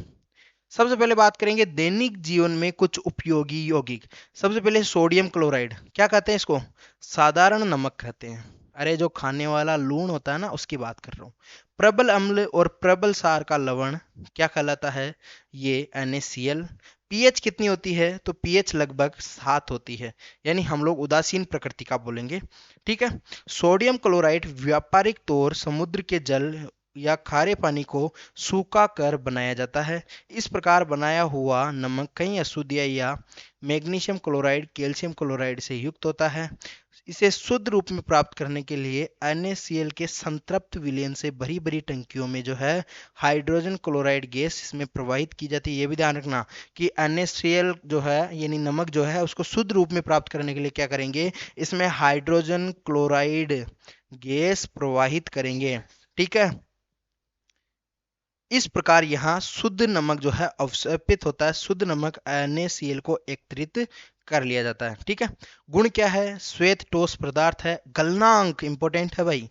सबसे पहले बात करेंगे दैनिक जीवन में कुछ उपयोगी यौगिक। सबसे पहले सोडियम क्लोराइड, क्या कहते हैं इसको? साधारण नमक कहते हैं। अरे जो खाने वाला लूण होता है ना, उसकी बात कर रहा हूँ। प्रबल अम्ल और प्रबल सार का लवण क्या कहलाता है? ये NaCl। पीएच कितनी होती है? तो पीएच लगभग 7 होती है, यानी हम लोग उदासीन प्रकृति का बोलेंगे, ठीक है। सोडियम क्लोराइड व्यापारिक तौर समुद्र के जल या खारे पानी को सूखा कर बनाया जाता है। इस प्रकार बनाया हुआ नमक कई अशुद्धियाँ या मैग्नीशियम क्लोराइड, कैल्शियम क्लोराइड से युक्त होता है। इसे शुद्ध रूप में प्राप्त करने के लिए NaCl के संतृप्त विलयन से भरी भरी टंकियों में जो है हाइड्रोजन क्लोराइड गैस इसमें प्रवाहित की जाती है। ये भी ध्यान रखना कि NaCl जो है यानी नमक जो है उसको शुद्ध रूप में प्राप्त करने के लिए क्या करेंगे? इसमें हाइड्रोजन क्लोराइड गैस प्रवाहित करेंगे, ठीक है। इस प्रकार यहाँ शुद्ध नमक जो है अवशोषित होता है, शुद्ध नमक NaCl को एकत्रित कर लिया जाता है, ठीक है। गुण क्या है? श्वेत ठोस पदार्थ है। गलनांक इंपॉर्टेंट है भाई,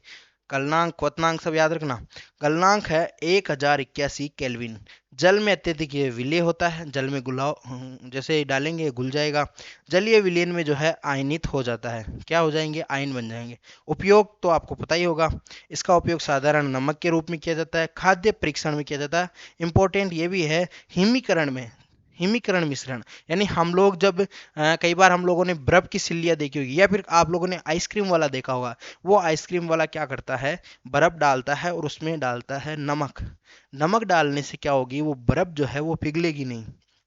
गलनांक क्वथनांक सब याद रखना। गलनांक है 1081 केल्विन। जल में अत्यधिक ये विलय होता है, जल में घुलाव जैसे डालेंगे घुल जाएगा। जलीय विलयन में जो है आयनित हो जाता है, क्या हो जाएंगे? आयन बन जाएंगे। उपयोग तो आपको पता ही होगा, इसका उपयोग साधारण नमक के रूप में किया जाता है, खाद्य परीक्षण में किया जाता है। इंपॉर्टेंट ये भी है हिमीकरण में, हिमीकरण मिश्रण, यानी हम लोग जब कई बार हम लोगों ने बर्फ की सिल्लियां देखी होगी या फिर आप लोगों ने आइसक्रीम वाला देखा होगा। वो आइसक्रीम वाला क्या करता है? बर्फ डालता है और उसमें डालता है नमक। नमक डालने से क्या होगी? वो बर्फ जो है वो पिघलेगी नहीं,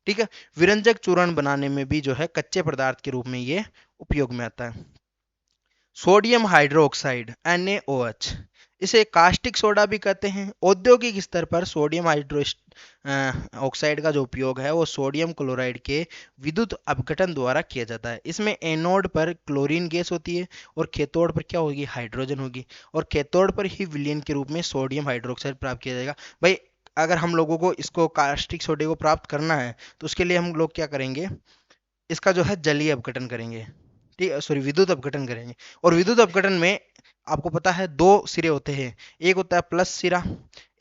ठीक है। विरंजक चूर्ण बनाने में भी जो है कच्चे पदार्थ के रूप में ये उपयोग में आता है। सोडियम हाइड्रोक्साइड NaOH, इसे कास्टिक सोडा भी कहते हैं। औद्योगिक स्तर पर सोडियम हाइड्रो ऑक्साइड का जो उपयोग है वो सोडियम क्लोराइड के विद्युत अपघटन द्वारा किया जाता है। इसमें एनोड पर क्लोरीन गैस होती है और कैथोड पर क्या होगी? हाइड्रोजन होगी, और कैथोड पर ही विलयन के रूप में सोडियम हाइड्रोक्साइड प्राप्त किया जाएगा। भाई अगर हम लोगों को इसको कास्टिक सोडे को प्राप्त करना है तो उसके लिए हम लोग क्या करेंगे? इसका जो है जलीय अपघटन करेंगे, ठीक है, सॉरी विद्युत अपघटन करेंगे। और विद्युत अपघटन में आपको पता है दो सिरे होते हैं, एक होता है प्लस सिरा,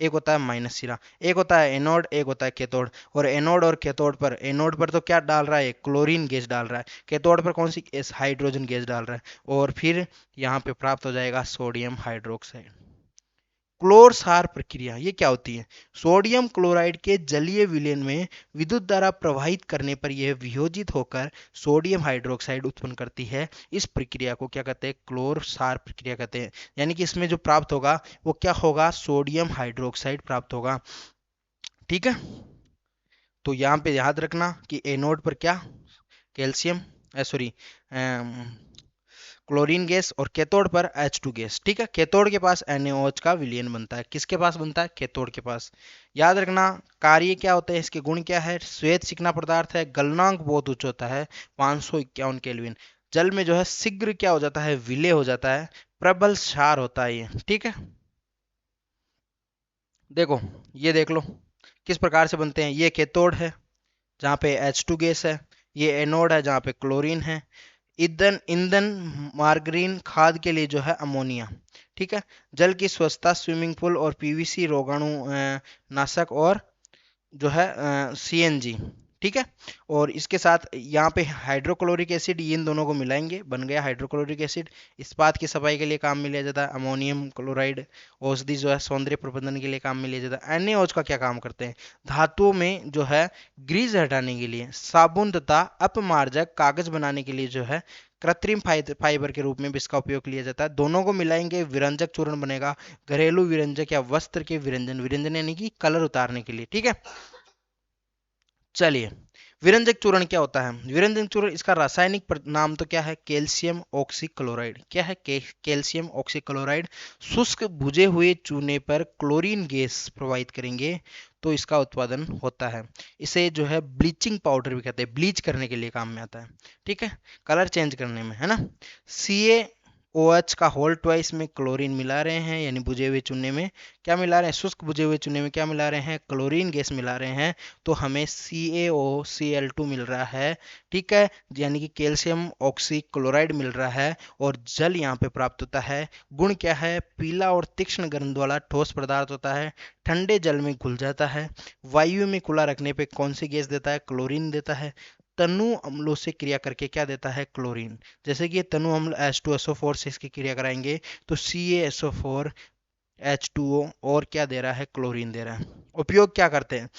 एक होता है माइनस सिरा। एक होता है एनोड, एक होता है कैथोड। और एनोड और कैथोड पर, एनोड पर तो क्या डाल रहा है? क्लोरीन गैस डाल रहा है। कैथोड पर कौन सी गैस? हाइड्रोजन गैस डाल रहा है। और फिर यहाँ पे प्राप्त हो जाएगा सोडियम हाइड्रोक्साइड। क्लोर सार प्रक्रिया ये क्या होती है? सोडियम क्लोराइड के जलीय विलयन में विद्युत धारा प्रवाहित करने पर यह वियोजित होकर सोडियम हाइड्रोक्साइड उत्पन्न करती है। इस प्रक्रिया को क्या कहते हैं? क्लोर सार प्रक्रिया कहते हैं। यानी कि इसमें जो प्राप्त होगा वो क्या होगा? सोडियम हाइड्रोक्साइड प्राप्त होगा। ठीक है, तो यहाँ पे याद रखना कि एनोड पर क्या? कैल्शियम, सॉरी, क्लोरीन गैस, और कैथोड पर H2 गैस। ठीक है, कैथोड के पास NaOH का विलयन बनता है। किसके पास बनता है? कैथोड के पास। याद रखना कार्य क्या होते हैं, इसके गुण क्या है? श्वेत चिकना पदार्थ है, गलनांक बहुत उच्च होता है 551 केल्विन। जल में जो है शीघ्र क्या हो जाता है? विलय हो जाता है, प्रबल क्षार होता है ये। ठीक है, देखो ये देख लो किस प्रकार से बनते हैं। ये कैथोड है जहाँ पे H2 गैस है, ये एनोड है जहाँ पे क्लोरीन है। ईंधन ईंधन मार्गरीन, खाद के लिए जो है अमोनिया। ठीक है, जल की स्वच्छता, स्विमिंग पूल और पीवीसी रोगाणु नाशक, और जो है CNG। ठीक है, और इसके साथ यहाँ पे हाइड्रोक्लोरिक एसिड, इन दोनों को मिलाएंगे, बन गया हाइड्रोक्लोरिक एसिड। इस्पात की सफाई के लिए काम में लिया जाता है अमोनियम क्लोराइड। औषधि जो है सौंदर्य प्रबंधन के लिए काम में लिया जाता है। NaOH का क्या काम करते हैं? धातुओं में जो है ग्रीस हटाने के लिए, साबुन तथा अपमार्जक, कागज बनाने के लिए जो है कृत्रिम फाइबर के रूप में भी इसका उपयोग लिया जाता है। दोनों को मिलाएंगे विरंजक चूर्ण बनेगा, घरेलू विरंजक या वस्त्र के विरंजन, विरंजन यानी कि कलर उतारने के लिए। ठीक है, चलिए विरंजक चूर्ण क्या होता है? विरंजक चूर्ण, इसका रासायनिक नाम तो क्या है? Calcium oxychloride. क्या है? Calcium oxychloride. शुष्क भुजे हुए चूने पर क्लोरीन गैस प्रवाहित करेंगे तो इसका उत्पादन होता है। इसे जो है ब्लीचिंग पाउडर भी कहते हैं, ब्लीच करने के लिए काम में आता है। ठीक है, कलर चेंज करने में, है ना। CaOH का होल ट्वाइस में क्लोरीन मिला रहे हैं, यानी बुझे हुए चूने में क्या मिला रहे हैं? शुष्क बुझे हुए चूने में क्या मिला रहे हैं? क्लोरीन गैस मिला रहे हैं, तो हमें CaOCl2 मिल रहा है। ठीक है, यानी कि कैल्शियम ऑक्सीक्लोराइड मिल रहा है, और जल यहाँ पे प्राप्त होता है। गुण क्या है? पीला और तीक्ष्ण गंध वाला ठोस पदार्थ होता है, ठंडे जल में घुल जाता है। वायु में खुला रखने पे कौन सी गैस देता है? क्लोरीन देता है। तनु अम्लों से क्रिया करके क्या देता है? क्लोरीन। जैसे कि तनु अम्ल H2SO4 से इसकी क्रिया कराएंगे तो CaSO4 H2O, और क्या दे रहा है? क्लोरीन दे रहा है। उपयोग क्या करते हैं?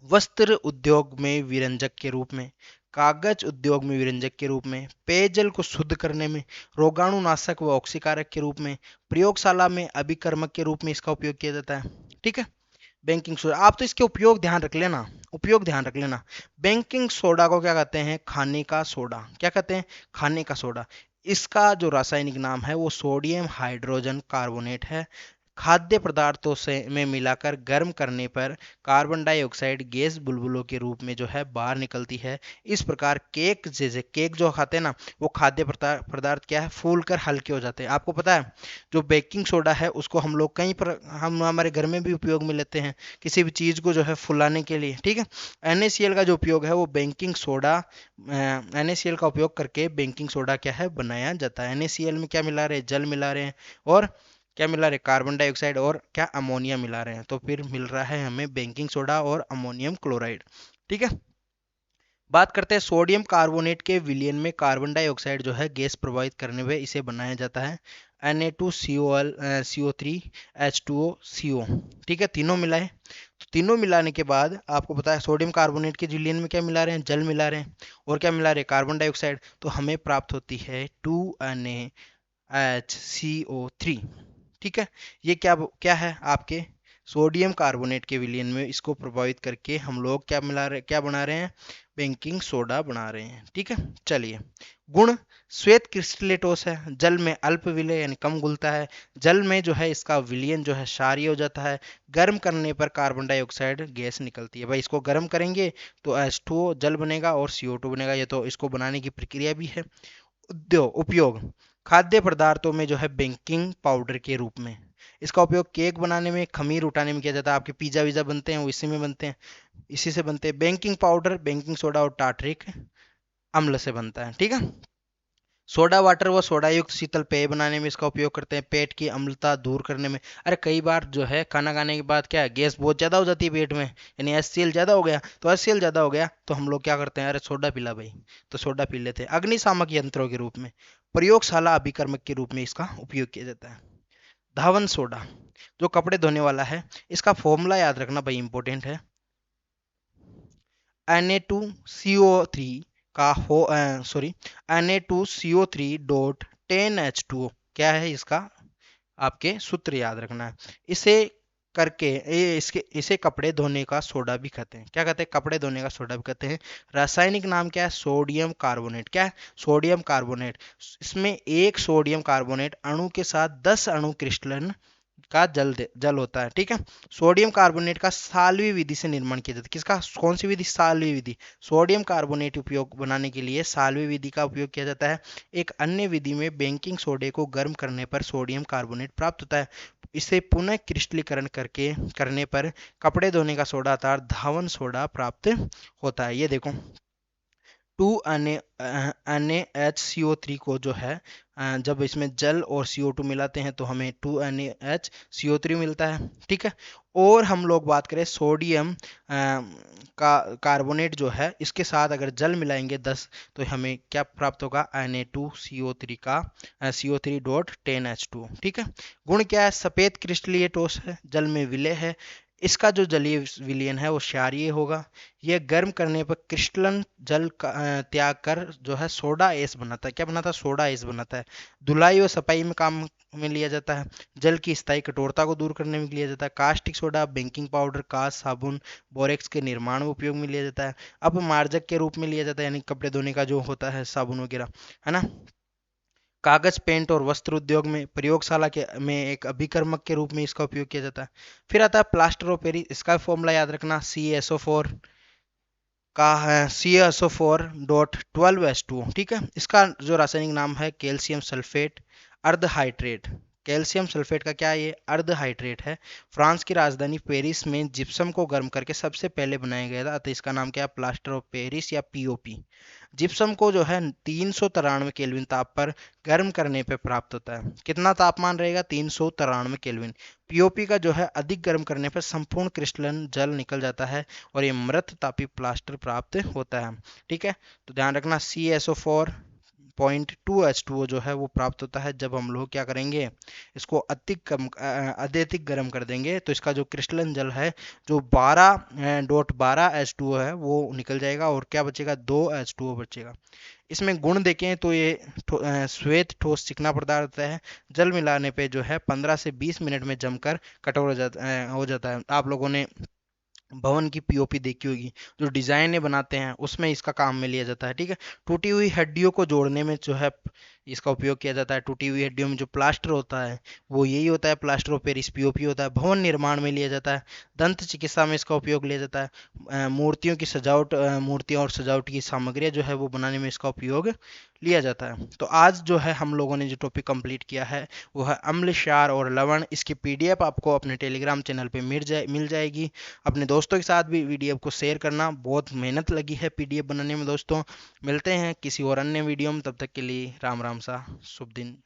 वस्त्र उद्योग में विरंजक के रूप में, कागज उद्योग में विरंजक के रूप में, पेयजल को शुद्ध करने में, रोगाणुनाशक व ऑक्सीकारक के रूप में, प्रयोगशाला में अभिकर्मक के रूप में इसका उपयोग किया जाता है। ठीक है, बेकिंग सोडा, आप तो इसके उपयोग ध्यान रख लेना, उपयोग ध्यान रख लेना। बेकिंग सोडा को क्या कहते हैं? खाने का सोडा। क्या कहते हैं? खाने का सोडा। इसका जो रासायनिक नाम है वो सोडियम हाइड्रोजन कार्बोनेट है। खाद्य पदार्थों से में मिलाकर गर्म करने पर कार्बन डाइऑक्साइड गैस बुलबुलों के रूप में जो है बाहर निकलती है। इस प्रकार केक, जैसे केक जो खाते हैं ना, वो खाद्य पदार्थ क्या है? फूल कर हल्के हो जाते हैं। आपको पता है जो बेकिंग सोडा है उसको हम लोग कहीं पर, हम हमारे घर में भी उपयोग में लेते हैं किसी भी चीज़ को जो है फुलाने के लिए। ठीक है, NaCl का जो उपयोग है वो बेकिंग सोडा, NaCl का उपयोग करके बेकिंग सोडा क्या है? बनाया जाता है। NaCl में क्या मिला रहे हैं? जल मिला रहे हैं, और क्या मिला रहे? कार्बन डाइऑक्साइड, और क्या? अमोनिया मिला रहे हैं, तो फिर मिल रहा है हमें बेकिंग सोडा और अमोनियम क्लोराइड। ठीक है, बात करते हैं सोडियम कार्बोनेट के विलयन में कार्बन डाइऑक्साइड जो है गैस प्रभावित करने में इसे बनाया जाता है Na2COL CO3 H2O CO। ठीक है, तीनों मिलाए, तो तीनों मिलाने के बाद आपको पता है सोडियम कार्बोनेट के विलयन में क्या मिला रहे हैं? जल मिला रहे हैं, और क्या मिला रहे हैं? कार्बन डाइऑक्साइड, तो हमें प्राप्त होती है 2NaHCO3। ठीक है, ये क्या क्या है? आपके सोडियम कार्बोनेट के विलयन में इसको प्रभावित करके हम लोग क्या मिला रहे, क्या बना रहे हैं? बेकिंग सोडा बना रहे हैं। ठीक है, चलिए गुण, श्वेत क्रिस्टलेटोस है, जल में अल्प विलय यानी कम घुलता है, जल में जो है इसका विलयन जो है क्षारीय हो जाता है, गर्म करने पर कार्बन डाइऑक्साइड गैस निकलती है। भाई इसको गर्म करेंगे तो H2O जल बनेगा और CO2 बनेगा, ये तो इसको बनाने की प्रक्रिया भी है। उद्योग उपयोग, खाद्य पदार्थों में जो है बेकिंग पाउडर के रूप में, इसका उपयोग केक बनाने में, खमीर उठाने में किया जाता है। आपके पिज्जा विज़ा बनते हैं वो इसी में बनते हैं, इसी से बनते हैं। बेकिंग पाउडर बेकिंग सोडा और टार्टरिक अम्ल से बनता है। ठीक है, सोडा वाटर व सोडा युक्त शीतल पेय बनाने में इसका उपयोग करते हैं, पेट की अम्लता दूर करने में। अरे कई बार जो है खाना खाने के बाद क्या है, गैस बहुत ज़्यादा हो जाती है पेट में, यानी HCl ज़्यादा हो गया, तो HCl ज़्यादा हो गया तो हम लोग क्या करते हैं? अरे सोडा पिला भाई, तो सोडा पी लेते हैं। अग्निशामक यंत्रों के रूप में, प्रयोगशाला अभिकर्मक के रूप में इसका उपयोग किया जाता है। धावन सोडा जो कपड़े धोने वाला है, इसका फॉर्मूला याद रखना भाई, इंपॉर्टेंट है। Na2CO3 का हो सॉरी Na2CO3.10H2O क्या है इसका, आपके सूत्र याद रखना है। इसे करके इसे कपड़े धोने का सोडा भी कहते हैं। क्या कहते हैं, कपड़े धोने का सोडा भी कहते हैं। रासायनिक नाम क्या है, सोडियम कार्बोनेट। क्या है, सोडियम कार्बोनेट। इसमें एक सोडियम कार्बोनेट अणु के साथ 10 अणु क्रिस्टलन का जल होता है। ठीक है, सोडियम कार्बोनेट का साल्वी विधि से निर्माण किया जाता है। किसका, कौन सी विधि, साल्वी विधि। सोडियम कार्बोनेट उपयोग बनाने के लिए साल्वी विधि का उपयोग किया जाता है। एक अन्य विधि में बेकिंग सोडे को गर्म करने पर सोडियम कार्बोनेट प्राप्त होता है। इसे पुनः क्रिस्टलीकरण करने पर कपड़े धोने का सोडा अर्थात धावन सोडा प्राप्त होता है। ये देखो, 2NaHCO3 को जो है जब इसमें जल और CO2 मिलाते हैं तो हमें 2NaHCO3 मिलता है। ठीक है, और हम लोग बात करें सोडियम का कार्बोनेट जो है, इसके साथ अगर जल मिलाएंगे 10 तो हमें क्या प्राप्त होगा, Na2CO3 का CO3.10H2। ठीक है, गुण क्या है, सफेद क्रिस्टलीय ठोस है, जल में विलय है। इसका जो जलीय विलयन है वो क्षारीय होगा। यह गर्म करने पर क्रिस्टलन जल त्याग कर जो है सोडा एस बनाता है। क्या बनाता है, सोडा एस बनाता है। धुलाई और सफाई में काम में लिया जाता है। जल की स्थायी कठोरता को दूर करने में लिया जाता है। Caustic soda, baking powder, cast साबुन, बोरेक्स के निर्माण में उपयोग में लिया जाता है। अब मार्जक के रूप में लिया जाता है, यानी कपड़े धोने का जो होता है साबुन वगैरह, है ना। कागज, पेंट और वस्त्र उद्योग में, प्रयोगशाला के में एक अभिकर्मक के रूप में इसका उपयोग किया जाता है। फिर आता है प्लास्टर ऑफ पेरिस। इसका फॉर्मूला याद रखना, CaSO4 का है CaSO4.12H2O। ठीक है, इसका जो रासायनिक नाम है कैल्शियम सल्फेट अर्धहाइड्रेट। कैल्शियम सल्फेट का क्या है, ये अर्धहाइड्रेट है। फ्रांस की राजधानी पेरिस में जिप्सम को गर्म करके सबसे पहले बनाया गया था, अतः इसका नाम क्या है, प्लास्टर ऑफ पेरिस या POP। जिप्सम को जो है 393 केल्विन ताप पर गर्म करने पे प्राप्त होता है। कितना तापमान रहेगा, 393 केल्विन। POP का जो है अधिक गर्म करने पर संपूर्ण क्रिस्टलन जल निकल जाता है और ये मृत तापी प्लास्टर प्राप्त होता है। ठीक है, तो ध्यान रखना, CaSO4.2H2O जो है वो प्राप्त होता है जब हम लोग क्या करेंगे, इसको अत्यधिक गर्म कर देंगे तो इसका जो क्रिस्टलन जल है जो 12.12H2O है वो निकल जाएगा और क्या बचेगा, 2H2O बचेगा। इसमें गुण देखें तो ये श्वेत ठोस चिकना पदार्थ है। जल मिलाने पे जो है 15 से 20 मिनट में जमकर कठोर हो जाता है। आप लोगों ने भवन की POP देखी होगी, जो डिजाइने बनाते हैं उसमें इसका काम में लिया जाता है। ठीक है, टूटी हुई हड्डियों को जोड़ने में जो है इसका उपयोग किया जाता है। टूटी हुई हड्डियों में जो प्लास्टर होता है वो यही होता है, प्लास्टर ऑफ पेरिस POP होता है। भवन निर्माण में लिया जाता है। दंत चिकित्सा में इसका उपयोग लिया जाता है। मूर्तियों की सजावट, मूर्तियां और सजावट की सामग्रियां जो है वो बनाने में इसका उपयोग लिया जाता है। तो आज जो है हम लोगों ने जो टॉपिक कंप्लीट किया है वो है अम्ल, क्षार और लवण। इसकी PDF आपको अपने टेलीग्राम चैनल पे मिल जाएगी। अपने दोस्तों के साथ भी वीडियो को शेयर करना, बहुत मेहनत लगी है PDF बनाने में दोस्तों। मिलते हैं किसी और अन्य वीडियो में, तब तक के लिए राम राम सा, शुभ दिन।